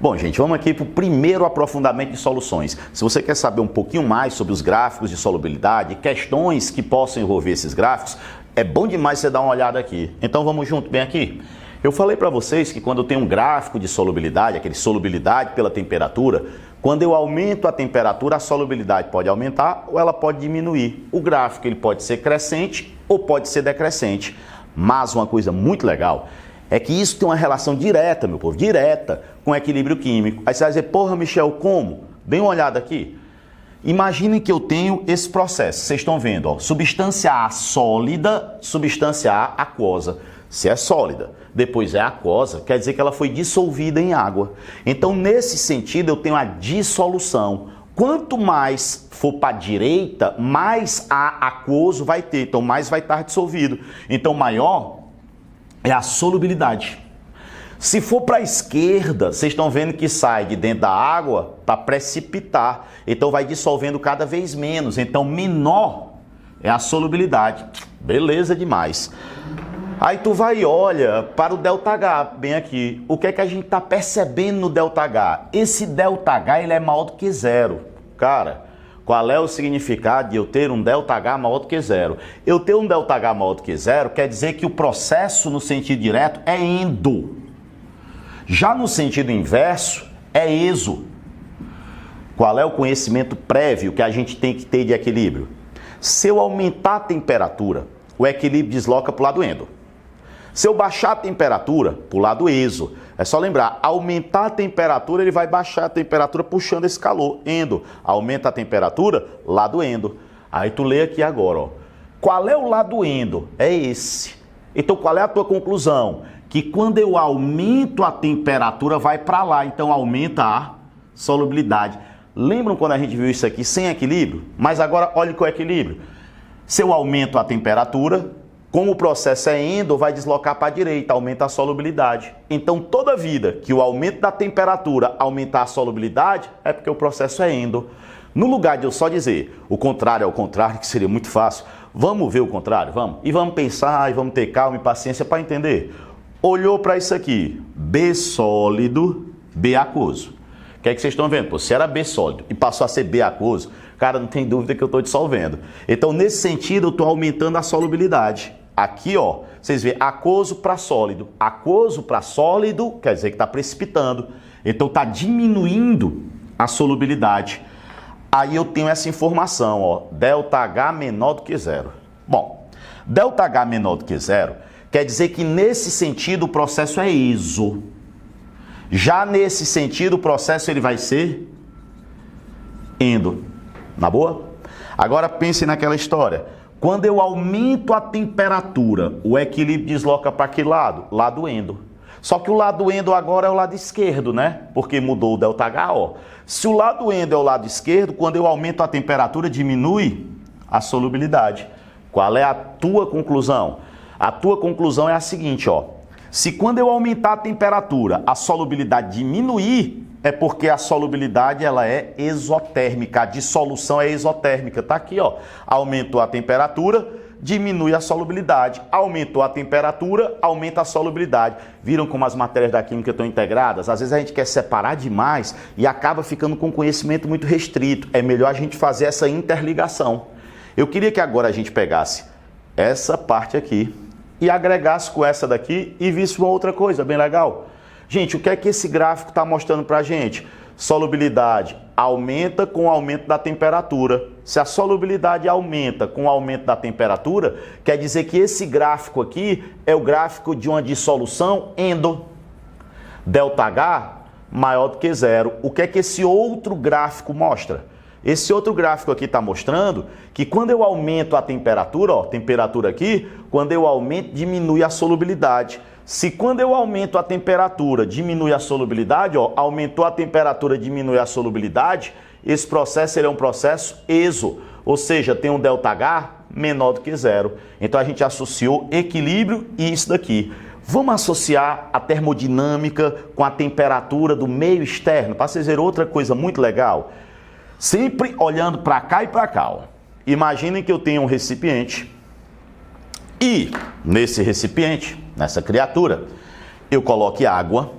Bom, gente, vamos aqui para o primeiro aprofundamento de soluções. Se você quer saber um pouquinho mais sobre os gráficos de solubilidade, questões que possam envolver esses gráficos, é bom demais você dar uma olhada aqui. Então vamos junto, bem aqui. Eu falei para vocês que quando eu tenho um gráfico de solubilidade, aquele solubilidade pela temperatura, quando eu aumento a temperatura, a solubilidade pode aumentar ou ela pode diminuir. O gráfico ele pode ser crescente ou pode ser decrescente. Mas uma coisa muito legal é que isso tem uma relação direta, meu povo, direta com o equilíbrio químico. Aí você vai dizer, porra, Michel, como? Dê uma olhada aqui. Imaginem que eu tenho esse processo, vocês estão vendo, ó, substância A sólida, substância A aquosa. Se é sólida, depois é aquosa, quer dizer que ela foi dissolvida em água. Então, nesse sentido, eu tenho a dissolução. Quanto mais for para a direita, mais A aquoso vai ter, então mais vai estar dissolvido. Então, maior é a solubilidade. Se for para a esquerda, vocês estão vendo que sai de dentro da água para precipitar. Então vai dissolvendo cada vez menos. Então menor é a solubilidade. Beleza demais. Aí tu vai e olha para o ΔH, bem aqui. O que é que a gente está percebendo no ΔH? Esse ΔH ele é maior do que zero. Cara, qual é o significado de eu ter um ΔH maior do que zero? Eu ter um ΔH maior do que zero quer dizer que o processo no sentido direto é endo. Já no sentido inverso é exo. Qual é o conhecimento prévio que a gente tem que ter de equilíbrio? Se eu aumentar a temperatura, o equilíbrio desloca para o lado endo. Se eu baixar a temperatura, para o lado exo. É só lembrar, aumentar a temperatura, ele vai baixar a temperatura puxando esse calor, endo. Aumenta a temperatura, lado endo. Aí tu lê aqui agora, ó. Qual é o lado endo? É esse. Então qual é a tua conclusão? Que quando eu aumento a temperatura, vai para lá. Então aumenta a solubilidade. Lembram quando a gente viu isso aqui sem equilíbrio? Mas agora olha com o equilíbrio. Se eu aumento a temperatura, como o processo é endo, vai deslocar para a direita, aumenta a solubilidade. Então, toda vida que o aumento da temperatura aumentar a solubilidade, é porque o processo é endo. No lugar de eu só dizer o contrário ao contrário, que seria muito fácil, vamos ver o contrário, vamos? E vamos pensar, e vamos ter calma e paciência para entender. Olhou para isso aqui, B sólido, B aquoso. O que é que vocês estão vendo? Pô, se era B sólido e passou a ser B aquoso, cara, não tem dúvida que eu estou dissolvendo. Então, nesse sentido, eu estou aumentando a solubilidade. Aqui, ó, vocês veem, aquoso para sólido. Aquoso para sólido quer dizer que está precipitando. Então, está diminuindo a solubilidade. Aí eu tenho essa informação, ó, ΔH menor do que zero. Bom, ΔH menor do que zero quer dizer que nesse sentido o processo é exo. Já nesse sentido o processo ele vai ser endo. Na boa? Agora pense naquela história. Quando eu aumento a temperatura, o equilíbrio desloca para que lado? Lado endo. Só que o lado endo agora é o lado esquerdo, né? Porque mudou o ΔH, ó. Se o lado endo é o lado esquerdo, quando eu aumento a temperatura, diminui a solubilidade. Qual é a tua conclusão? A tua conclusão é a seguinte, ó. Se quando eu aumentar a temperatura, a solubilidade diminuir, é porque a solubilidade ela é exotérmica, a dissolução é exotérmica. Tá aqui, ó. Aumentou a temperatura, diminui a solubilidade. Aumentou a temperatura, aumenta a solubilidade. Viram como as matérias da química estão integradas? Às vezes a gente quer separar demais e acaba ficando com conhecimento muito restrito. É melhor a gente fazer essa interligação. Eu queria que agora a gente pegasse essa parte aqui e agregasse com essa daqui e visse uma outra coisa bem legal. Gente, o que é que esse gráfico está mostrando para a gente? Solubilidade aumenta com o aumento da temperatura. Se a solubilidade aumenta com o aumento da temperatura, quer dizer que esse gráfico aqui é o gráfico de uma dissolução endo. ΔH maior do que zero. O que é que esse outro gráfico mostra? Esse outro gráfico aqui está mostrando que quando eu aumento a temperatura, ó, temperatura aqui, quando eu aumento, diminui a solubilidade. Se quando eu aumento a temperatura, diminui a solubilidade, ó, aumentou a temperatura, diminui a solubilidade, esse processo ele é um processo exo, ou seja, tem um ΔH menor do que zero. Então a gente associou equilíbrio e isso daqui. Vamos associar a termodinâmica com a temperatura do meio externo, para vocês verem outra coisa muito legal. Sempre olhando para cá e para cá, ó. Imaginem que eu tenho um recipiente e nesse recipiente, nessa criatura, eu coloque água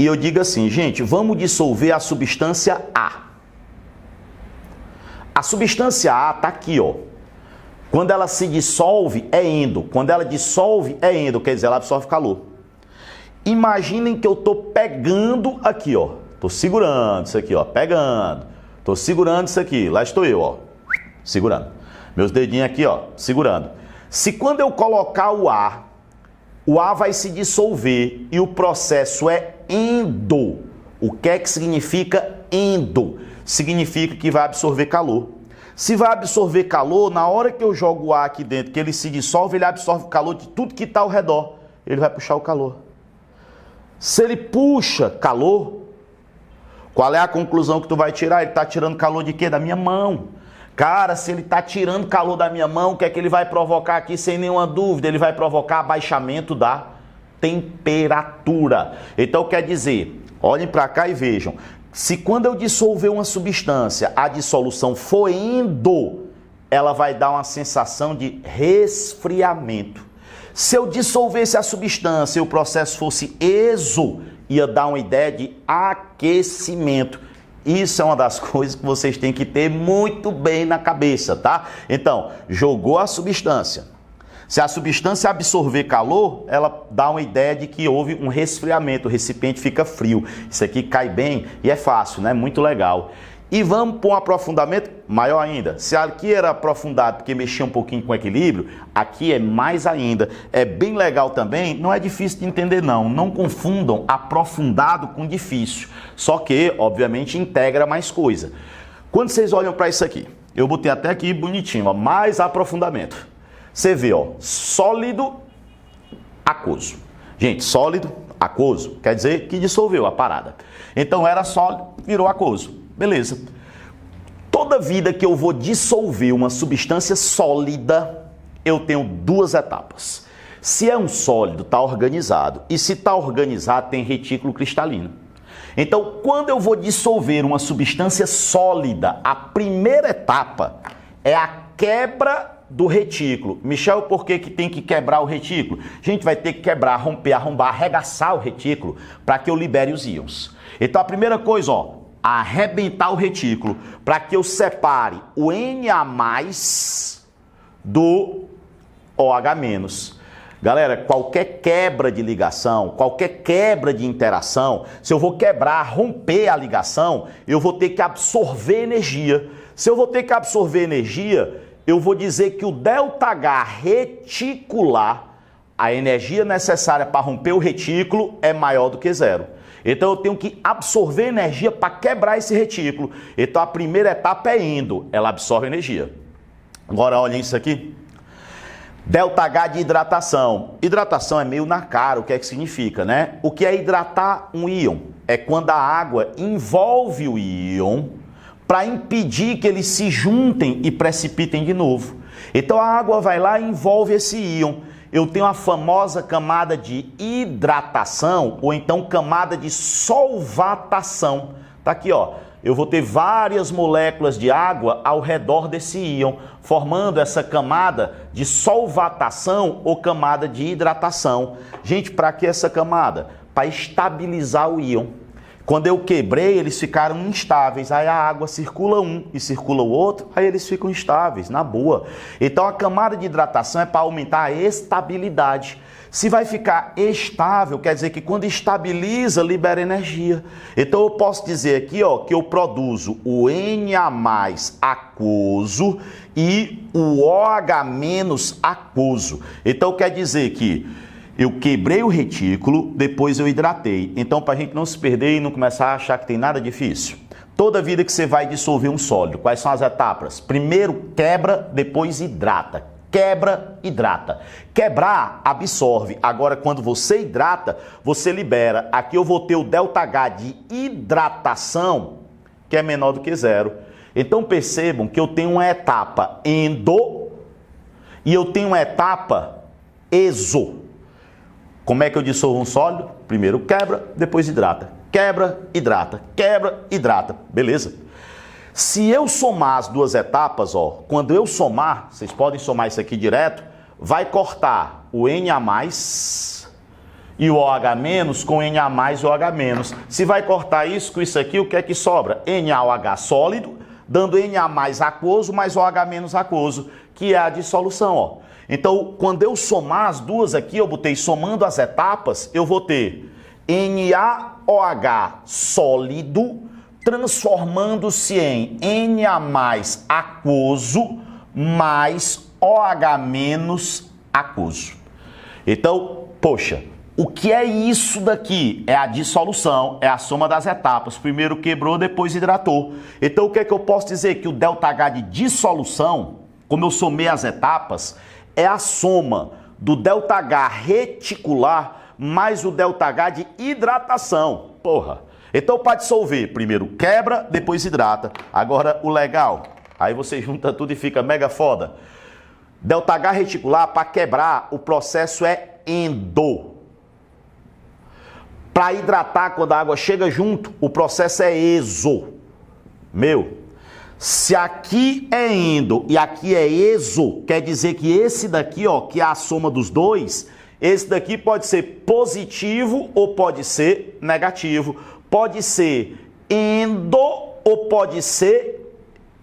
e eu digo assim, gente, vamos dissolver a substância A. A substância A está aqui, ó. Quando ela se dissolve, é endo. Quando ela dissolve, é endo, quer dizer, ela absorve calor. Imaginem que eu estou pegando aqui, ó. Estou segurando isso aqui, ó. Pegando. Estou segurando isso aqui. Lá estou eu, ó. Segurando. Meus dedinhos aqui, ó. Segurando. Se quando eu colocar o ar vai se dissolver e o processo é endo. O que é que significa endo? Significa que vai absorver calor. Se vai absorver calor, na hora que eu jogo o ar aqui dentro, que ele se dissolve, ele absorve o calor de tudo que está ao redor. Ele vai puxar o calor. Se ele puxa calor, qual é a conclusão que tu vai tirar? Ele está tirando calor de quê? Da minha mão. Cara, se ele está tirando calor da minha mão, o que é que ele vai provocar aqui? Sem nenhuma dúvida, ele vai provocar abaixamento da temperatura. Então quer dizer, olhem para cá e vejam, se quando eu dissolver uma substância, a dissolução for endo, ela vai dar uma sensação de resfriamento. Se eu dissolvesse a substância e o processo fosse exo, ia dar uma ideia de aquecimento. Isso é uma das coisas que vocês têm que ter muito bem na cabeça, tá? Então, jogou a substância. Se a substância absorver calor, ela dá uma ideia de que houve um resfriamento, o recipiente fica frio. Isso aqui cai bem e é fácil, né? Muito legal. E vamos para um aprofundamento maior ainda. Se aqui era aprofundado porque mexia um pouquinho com o equilíbrio, aqui é mais ainda. É bem legal também, não é difícil de entender não. Não confundam aprofundado com difícil. Só que, obviamente, integra mais coisa. Quando vocês olham para isso aqui, eu botei até aqui bonitinho, ó, mais aprofundamento. Você vê, ó, sólido, aquoso. Gente, sólido, aquoso, quer dizer que dissolveu a parada. Então era sólido, virou aquoso. Beleza. Toda vida que eu vou dissolver uma substância sólida, eu tenho duas etapas. Se é um sólido, está organizado. E se está organizado, tem retículo cristalino. Então, quando eu vou dissolver uma substância sólida, a primeira etapa é a quebra do retículo. Michel, por que tem que quebrar o retículo? A gente vai ter que quebrar, romper, arrombar, arregaçar o retículo para que eu libere os íons. Então, a primeira coisa, ó, arrebentar o retículo para que eu separe o Na+ do OH-. Galera, qualquer quebra de ligação, qualquer quebra de interação, se eu vou quebrar, romper a ligação, eu vou ter que absorver energia. Se eu vou ter que absorver energia, eu vou dizer que o ΔH reticular, a energia necessária para romper o retículo, é maior do que zero. Então eu tenho que absorver energia para quebrar esse retículo. Então a primeira etapa é endo, ela absorve energia. Agora olhem isso aqui. ΔH de hidratação. Hidratação é meio na cara, o que é que significa, né? O que é hidratar um íon? É quando a água envolve o íon para impedir que eles se juntem e precipitem de novo. Então a água vai lá e envolve esse íon. Eu tenho a famosa camada de hidratação ou então camada de solvatação. Tá aqui, ó. Eu vou ter várias moléculas de água ao redor desse íon, formando essa camada de solvatação ou camada de hidratação. Gente, para que essa camada? Para estabilizar o íon. Quando eu quebrei, eles ficaram instáveis. Aí a água circula um e circula o outro, aí eles ficam instáveis, na boa. Então a camada de hidratação é para aumentar a estabilidade. Se vai ficar estável, quer dizer que quando estabiliza, libera energia. Então eu posso dizer aqui, ó, que eu produzo o Na+ aquoso e o OH- aquoso. Então quer dizer que eu quebrei o retículo, depois eu hidratei. Então, para a gente não se perder e não começar a achar que tem nada difícil. Toda vida que você vai dissolver um sólido, quais são as etapas? Primeiro quebra, depois hidrata. Quebra, hidrata. Quebrar, absorve. Agora, quando você hidrata, você libera. Aqui eu vou ter o ΔH de hidratação, que é menor do que zero. Então, percebam que eu tenho uma etapa endo e eu tenho uma etapa exo. Como é que eu dissolvo um sólido? Primeiro quebra, depois hidrata. Quebra, hidrata. Quebra, hidrata. Beleza? Se eu somar as duas etapas, ó, quando eu somar, vocês podem somar isso aqui direto, vai cortar o Na+ e o OH- com Na mais e OH-. Se vai cortar isso com isso aqui, o que é que sobra? NaOH sólido, dando Na mais aquoso mais OH- aquoso, que é a dissolução, ó. Então, quando eu somar as duas aqui, eu botei somando as etapas, eu vou ter NaOH sólido transformando-se em Na mais aquoso mais OH- aquoso. Então, poxa, o que é isso daqui? É a dissolução, é a soma das etapas. Primeiro quebrou, depois hidratou. Então, o que é que eu posso dizer? Que o ΔH de dissolução, como eu somei as etapas, é a soma do ΔH reticular mais o ΔH de hidratação. Porra! Então, para dissolver, primeiro quebra, depois hidrata. Agora, o legal, aí você junta tudo e fica mega foda. ΔH reticular, para quebrar, o processo é endo. Para hidratar, quando a água chega junto, o processo é exo. Meu, se aqui é endo e aqui é exo, quer dizer que esse daqui, ó, que é a soma dos dois, esse daqui pode ser positivo ou pode ser negativo. Pode ser endo ou pode ser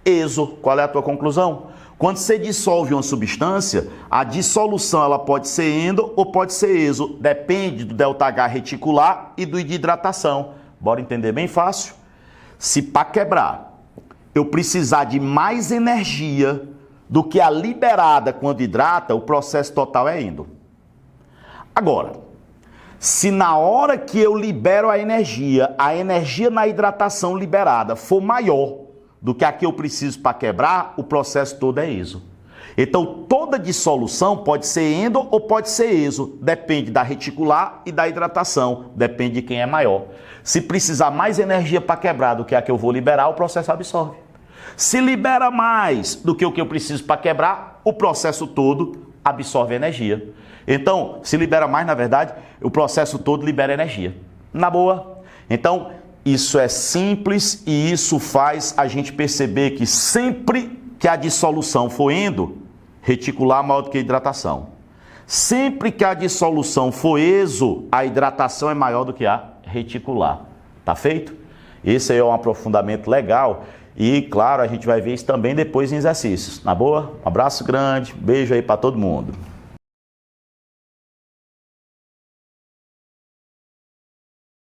exo. Qual é a tua conclusão? Quando você dissolve uma substância, a dissolução ela pode ser endo ou pode ser exo. Depende do ΔH reticular e do de hidratação. Bora entender bem fácil? Se para quebrar eu precisar de mais energia do que a liberada quando hidrata, o processo total é endo. Agora, se na hora que eu libero a energia na hidratação liberada for maior do que a que eu preciso para quebrar, o processo todo é exo. Então, toda dissolução pode ser endo ou pode ser exo. Depende da reticular e da hidratação. Depende de quem é maior. Se precisar mais energia para quebrar do que a que eu vou liberar, o processo absorve. Se libera mais do que o que eu preciso para quebrar, o processo todo absorve energia. Então, se libera mais, na verdade, o processo todo libera energia. Na boa. Então, isso é simples e isso faz a gente perceber que sempre que a dissolução for endo, reticular maior do que a hidratação. Sempre que a dissolução for exo, a hidratação é maior do que a reticular. Tá feito? Esse aí é um aprofundamento legal e, claro, a gente vai ver isso também depois em exercícios. Na boa? Um abraço grande, beijo aí para todo mundo.